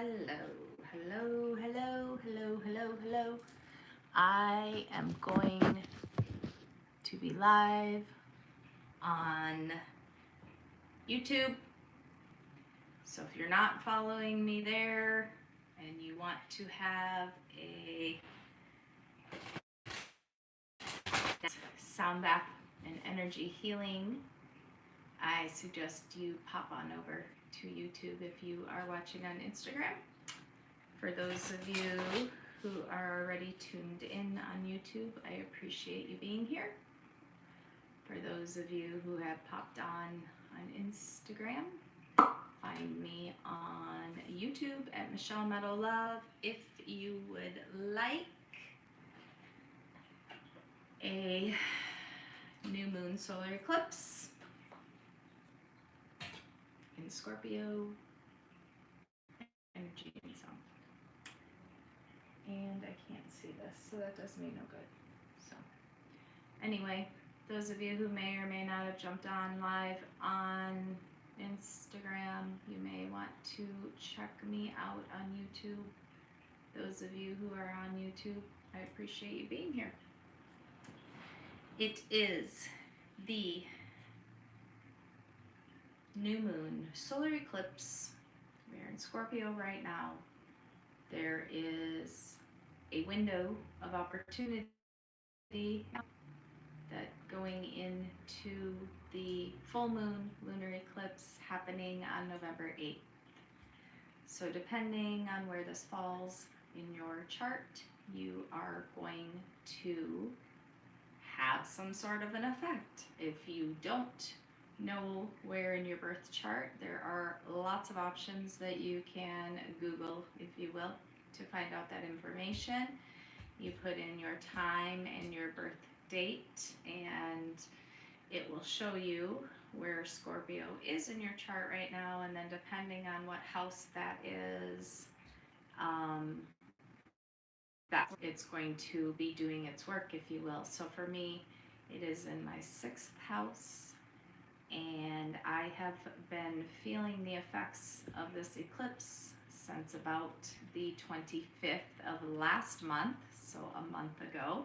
Hello. I am going to be live on YouTube. So if you're not following me there and you want to have a sound bath and energy healing, I suggest you pop on over to YouTube if you are watching on Instagram. For those of you who are already tuned in on YouTube, I appreciate you being here. For those of you who have popped on Instagram, find me on YouTube at Michelle Meadow Love. If you would like a new moon solar eclipse in Scorpio energy and sound. And I can't see this, so that does me no good. So anyway, those of you who may or may not have jumped on live on Instagram, you may want to check me out on YouTube. Those of you who are on YouTube, I appreciate you being here. It is the new moon solar eclipse. We're in Scorpio right now. There is a window of opportunity that going into the full moon lunar eclipse happening on November 8th. So depending on where this falls in your chart, you are going to have some sort of an effect. If you don't know where in your birth chart, there are lots of options that you can Google, if you will, to find out that information. You put in your time and your birth date, and it will show you where Scorpio is in your chart right now, and then depending on what house that is, that it's going to be doing its work, if you will. So for me, it is in my 6th house, and I have been feeling the effects of this eclipse since about the 25th of last month, so a month ago.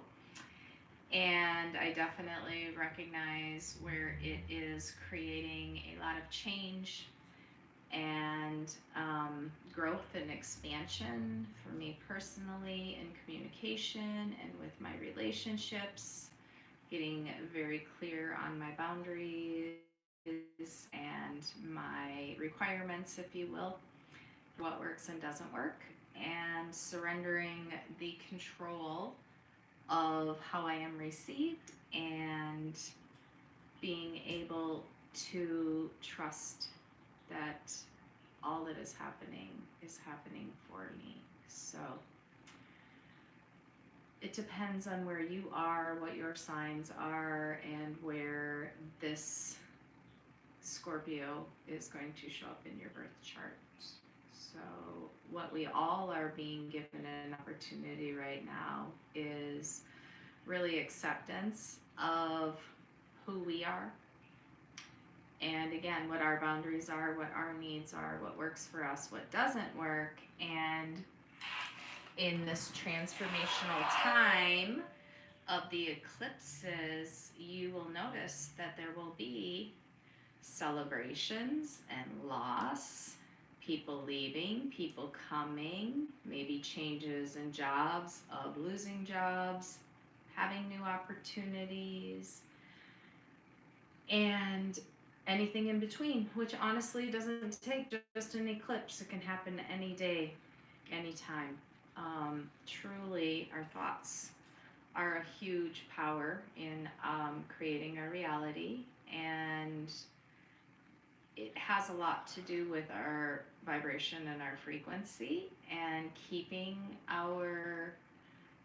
And I definitely recognize where it is creating a lot of change and growth and expansion for me personally in communication and with my relationships, getting very clear on my boundaries and my requirements, if you will, what works and doesn't work, and surrendering the control of how I am received and being able to trust that all that is happening for me. So it depends on where you are, what your signs are, and where this Scorpio is going to show up in your birth chart. So what we all are being given an opportunity right now is really acceptance of who we are. And again, what our boundaries are, what our needs are, what works for us, what doesn't work. And in this transformational time of the eclipses, you will notice that there will be celebrations and loss, people leaving, people coming, maybe changes in jobs, of losing jobs, having new opportunities, and anything in between, which honestly doesn't take just an eclipse. It can happen any day, anytime. Truly, our thoughts are a huge power in creating our reality, and it has a lot to do with our vibration and our frequency, and keeping our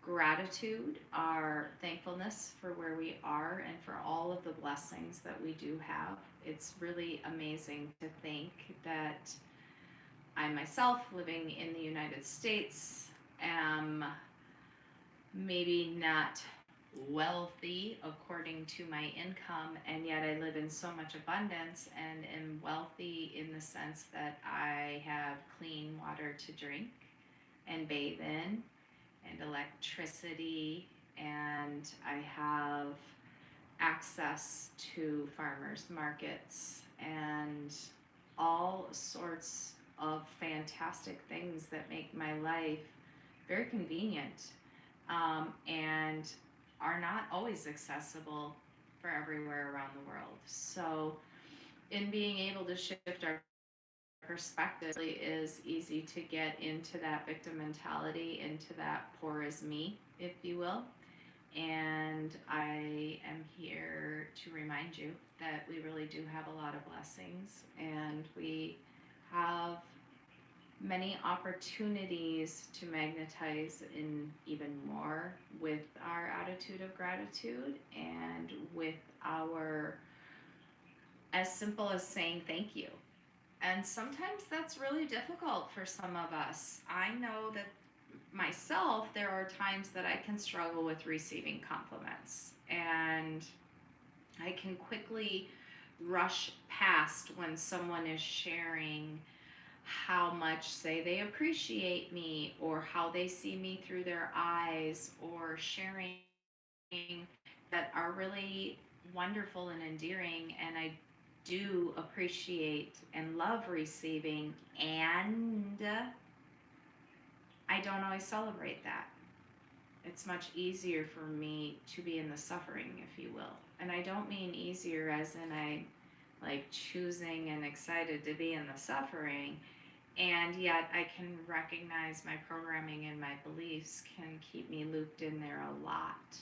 gratitude, our thankfulness for where we are and for all of the blessings that we do have. It's really amazing to think that I myself, living in the United States, am maybe not wealthy according to my income, and yet I live in so much abundance and am wealthy in the sense that I have clean water to drink and bathe in, and electricity, and I have access to farmers markets and all sorts of fantastic things that make my life very convenient, and are not always accessible for everywhere around the world. So in being able to shift our perspective, it is easy to get into that victim mentality, into that poor is me, if you will. And I am here to remind you that we really do have a lot of blessings, and we have many opportunities to magnetize in even more with our attitude of gratitude and with our, as simple as saying thank you. And sometimes that's really difficult for some of us. I know that myself, there are times that I can struggle with receiving compliments, and I can quickly rush past when someone is sharing how much, say, they appreciate me, or how they see me through their eyes, or sharing that are really wonderful and endearing, and I do appreciate and love receiving, and I don't always celebrate that. It's much easier for me to be in the suffering, if you will. And I don't mean easier as in I like choosing and excited to be in the suffering, and yet I can recognize my programming and my beliefs can keep me looped in there a lot.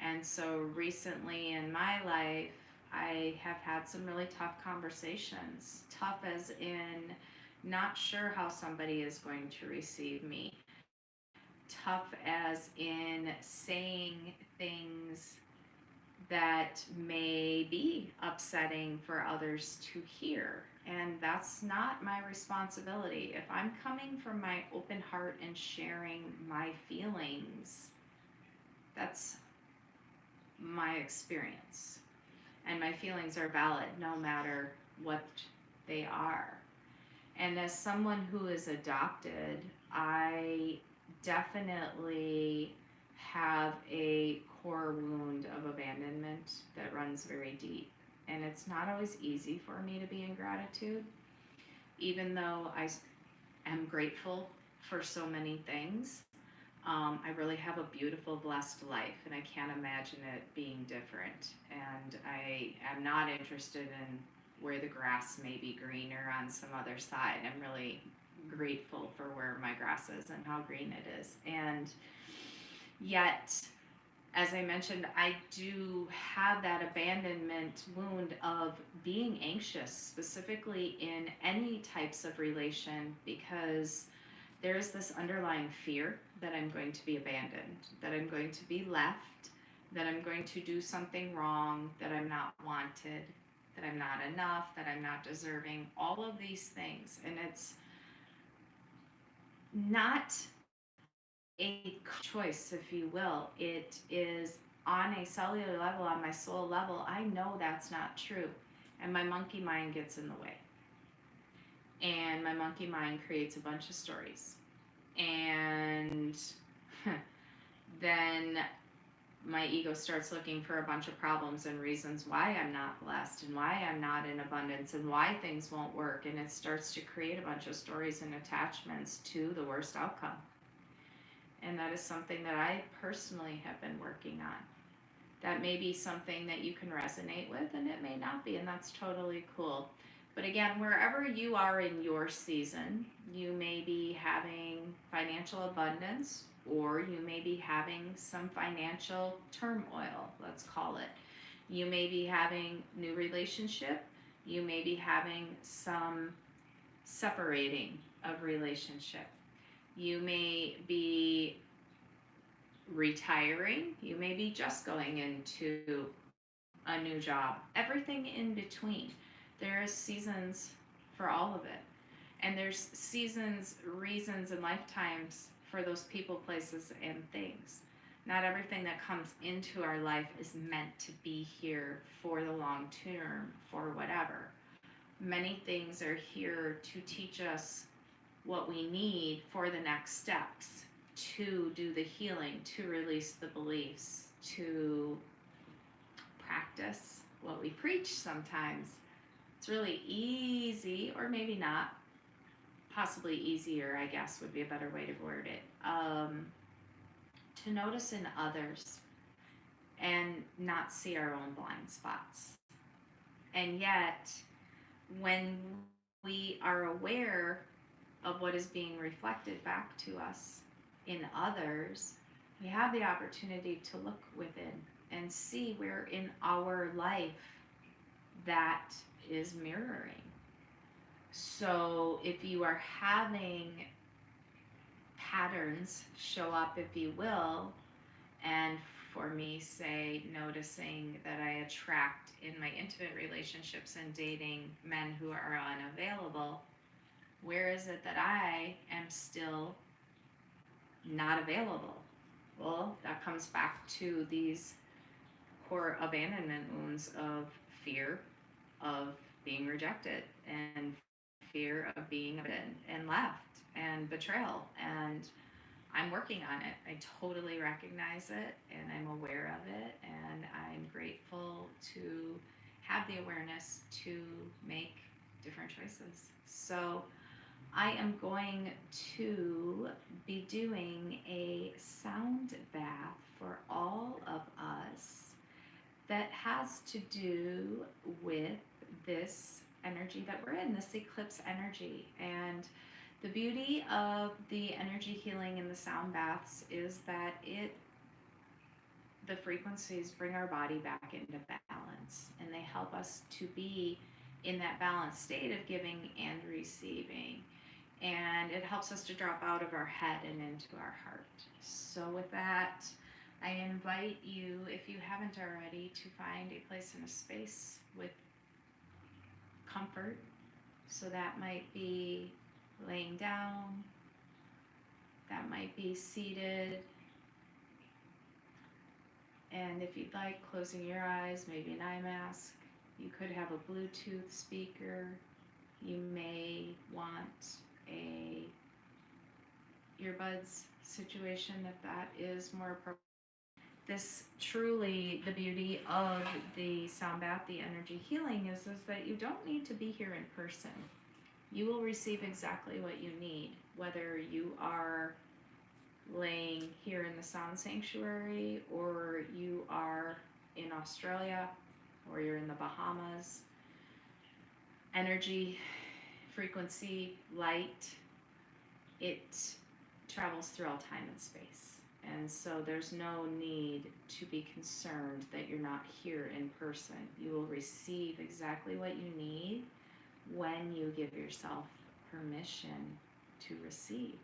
And so recently in my life, I have had some really tough conversations. Tough as in not sure how somebody is going to receive me. Tough as in saying things that may be upsetting for others to hear. And that's not my responsibility. If I'm coming from my open heart and sharing my feelings, that's my experience. And my feelings are valid no matter what they are. And as someone who is adopted, I definitely have a core wound of abandonment that runs very deep. And it's not always easy for me to be in gratitude, even though I am grateful for so many things. I really have a beautiful, blessed life, and I can't imagine it being different. And I am not interested in where the grass may be greener on some other side. I'm really grateful for where my grass is and how green it is. And yet, as I mentioned, I do have that abandonment wound of being anxious, specifically in any types of relation, because there's this underlying fear that I'm going to be abandoned, that I'm going to be left, that I'm going to do something wrong, that I'm not wanted, that I'm not enough, that I'm not deserving, all of these things. And it's not a choice, if you will. It is on a cellular level, on my soul level. I know that's not true. And my monkey mind gets in the way. And my monkey mind creates a bunch of stories. And then my ego starts looking for a bunch of problems and reasons why I'm not blessed and why I'm not in abundance and why things won't work. And it starts to create a bunch of stories and attachments to the worst outcome. And that is something that I personally have been working on. That may be something that you can resonate with, and it may not be, and that's totally cool. But again, wherever you are in your season, you may be having financial abundance, or you may be having some financial turmoil, let's call it. You may be having new relationship. You may be having some separating of relationship. You may be retiring. You may be just going into a new job. Everything in between. There's seasons for all of it. And there's seasons, reasons, and lifetimes for those people, places, and things. Not everything that comes into our life is meant to be here for the long term, for whatever. Many things are here to teach us what we need for the next steps, to do the healing, to release the beliefs, to practice what we preach sometimes. It's really easy, or maybe not, possibly easier, I guess would be a better way to word it, to notice in others and not see our own blind spots. And yet, when we are aware of what is being reflected back to us in others, we have the opportunity to look within and see where in our life that is mirroring. So if you are having patterns show up, if you will, and for me, say, noticing that I attract in my intimate relationships and dating men who are unavailable, where is it that I am still not available? Well, that comes back to these core abandonment wounds of fear of being rejected and fear of being abandoned and left and betrayal. And I'm working on it. I totally recognize it and I'm aware of it, and I'm grateful to have the awareness to make different choices. So I am going to be doing a sound bath for all of us that has to do with this energy that we're in, this eclipse energy. And the beauty of the energy healing and the sound baths is that the frequencies bring our body back into balance, and they help us to be in that balanced state of giving and receiving. And it helps us to drop out of our head and into our heart. So with that, I invite you, if you haven't already, to find a place in a space with comfort. So that might be laying down, that might be seated, and if you'd like, closing your eyes, maybe an eye mask. You could have a Bluetooth speaker. You may want a earbuds situation if that is more appropriate. This truly, the beauty of the sound bath, the energy healing, is that you don't need to be here in person. You will receive exactly what you need, whether you are laying here in the sound sanctuary, or you are in Australia, or you're in the Bahamas. Energy, frequency, light, it travels through all time and space. And so there's no need to be concerned that you're not here in person. You will receive exactly what you need when you give yourself permission to receive.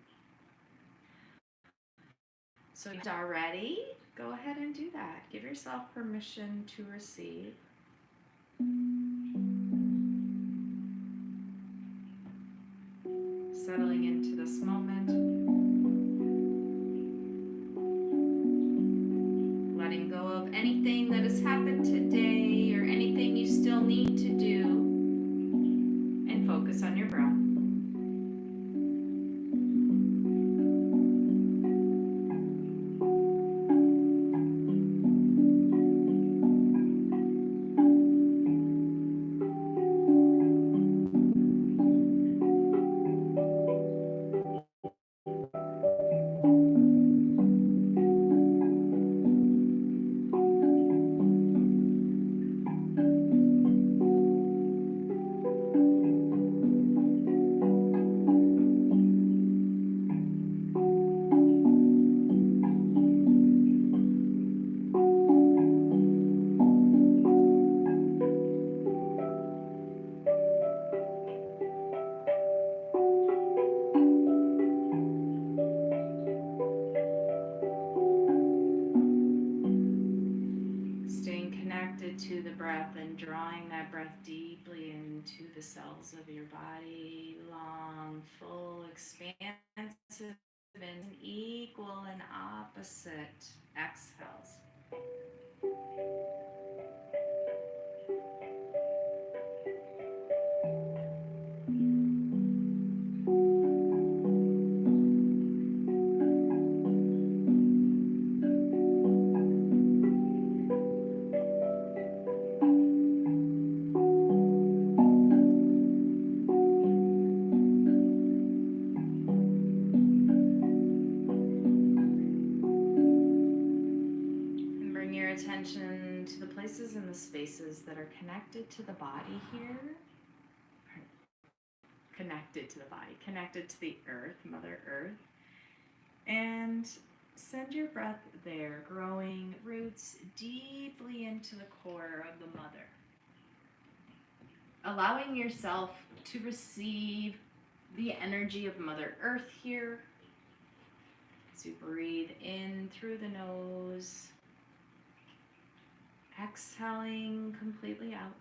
So if you're already, go ahead and do that. Give yourself permission to receive. Settling into this moment. Letting go of anything that has happened today or anything you still need to do, and focus on your breath. To the breath and drawing that breath deeply into the cells of your body, long, full, expansive in equal and opposite exhales. Attention to the places and the spaces that are connected to the body here. Connected to the body, connected to the earth, Mother Earth. And send your breath there, growing roots deeply into the core of the mother. Allowing yourself to receive the energy of Mother Earth here. As you breathe in through the nose. Exhaling completely out.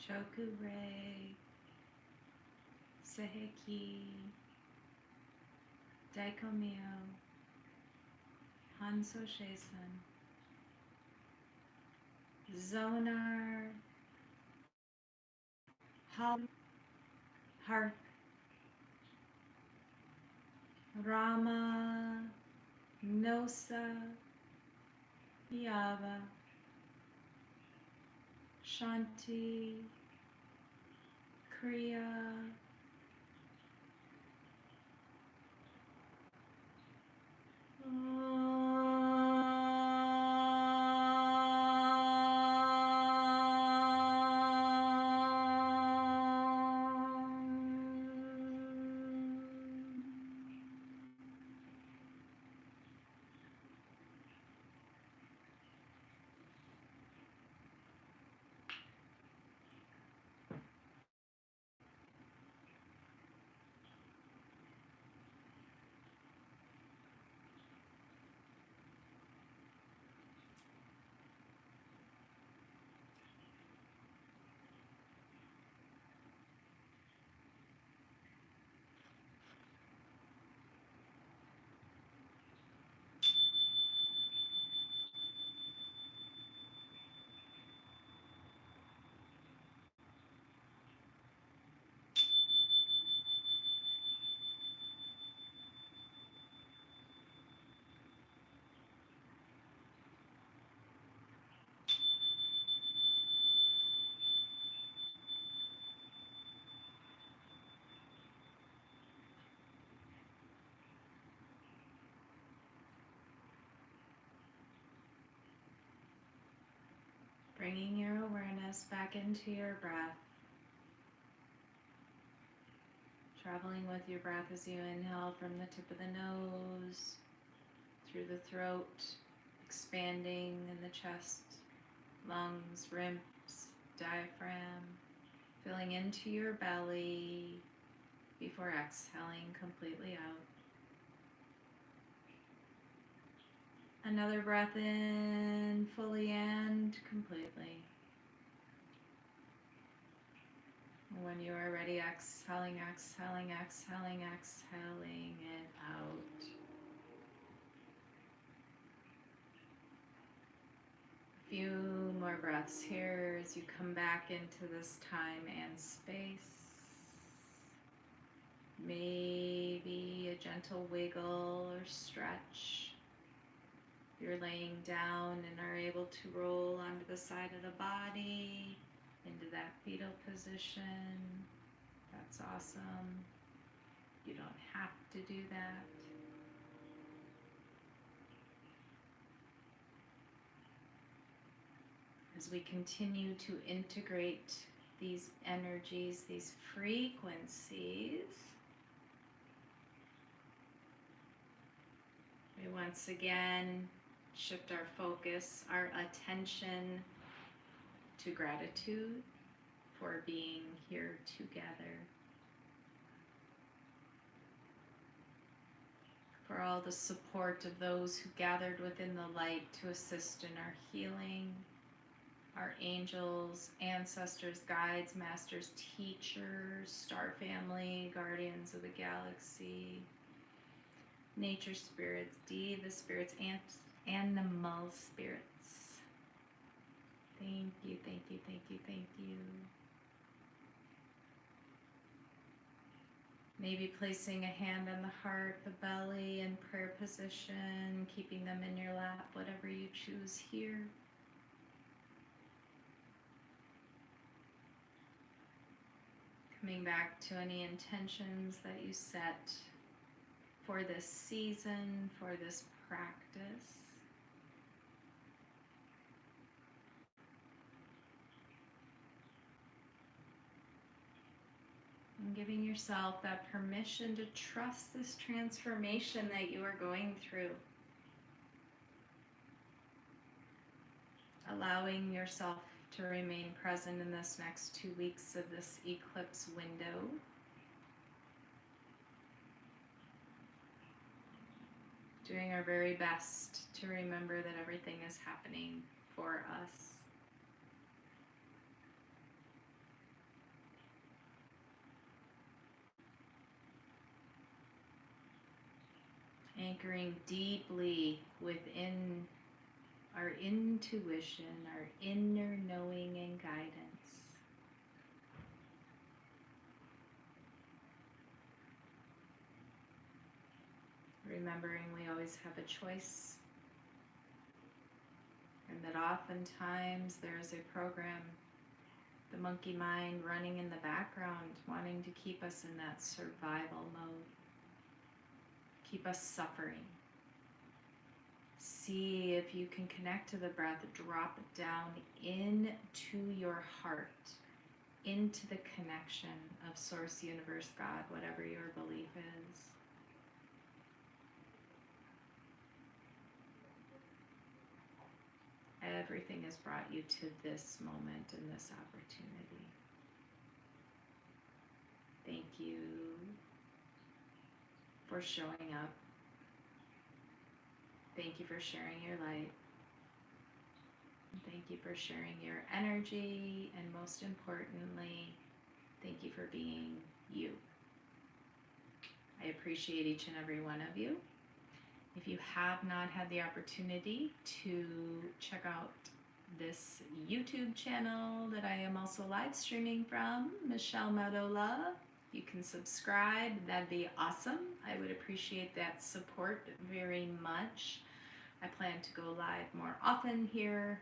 Chokure, Seheki, Daikomyo, Hanso Sheisen, Zonar, Hal, Hark, Rama, Nosa, Yava, Shanti, Kriya, bringing your awareness back into your breath, traveling with your breath as you inhale from the tip of the nose, through the throat, expanding in the chest, lungs, ribs, diaphragm, filling into your belly before exhaling completely out. Another breath in fully and completely. When you are ready, exhaling, exhaling, exhaling, exhaling it out. A few more breaths here as you come back into this time and space. Maybe a gentle wiggle or stretch. You're laying down and are able to roll onto the side of the body, into that fetal position. That's awesome. You don't have to do that. As we continue to integrate these energies, these frequencies, we once again shift our focus, our attention to gratitude for being here together, for all the support of those who gathered within the light to assist in our healing, our angels, ancestors, guides, masters, teachers, star family, guardians of the galaxy, nature spirits, diva spirits, animal spirits. Thank you, thank you, thank you, thank you. Maybe placing a hand on the heart, the belly, in prayer position, keeping them in your lap, whatever you choose here. Coming back to any intentions that you set for this season, for this practice. And giving yourself that permission to trust this transformation that you are going through. Allowing yourself to remain present in this next 2 weeks of this eclipse window. Doing our very best to remember that everything is happening for us. anchoring deeply within our intuition, our inner knowing and guidance. Remembering we always have a choice, and that oftentimes there's a program, the monkey mind, running in the background, wanting to keep us in that survival mode, keep us suffering. See if you can connect to the breath, drop it down into your heart, into the connection of Source, Universe, God, whatever your belief is. Everything has brought you to this moment and this opportunity. Thank you for showing up. Thank you for sharing your light. Thank you for sharing your energy. And most importantly, thank you for being you. I appreciate each and every one of you. If you have not had the opportunity to check out this YouTube channel that I am also live streaming from, Michelle Meadow Love, you can subscribe. That'd be awesome. I would appreciate that support very much. I plan to go live more often here.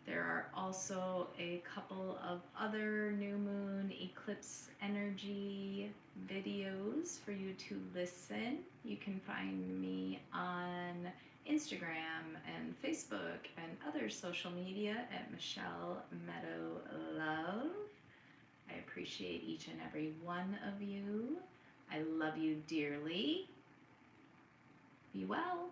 There are also a couple of other new moon eclipse energy videos for you to listen. You can find me on Instagram and Facebook and other social media at Michelle Meadow Love. I appreciate each and every one of you. I love you dearly. Be well.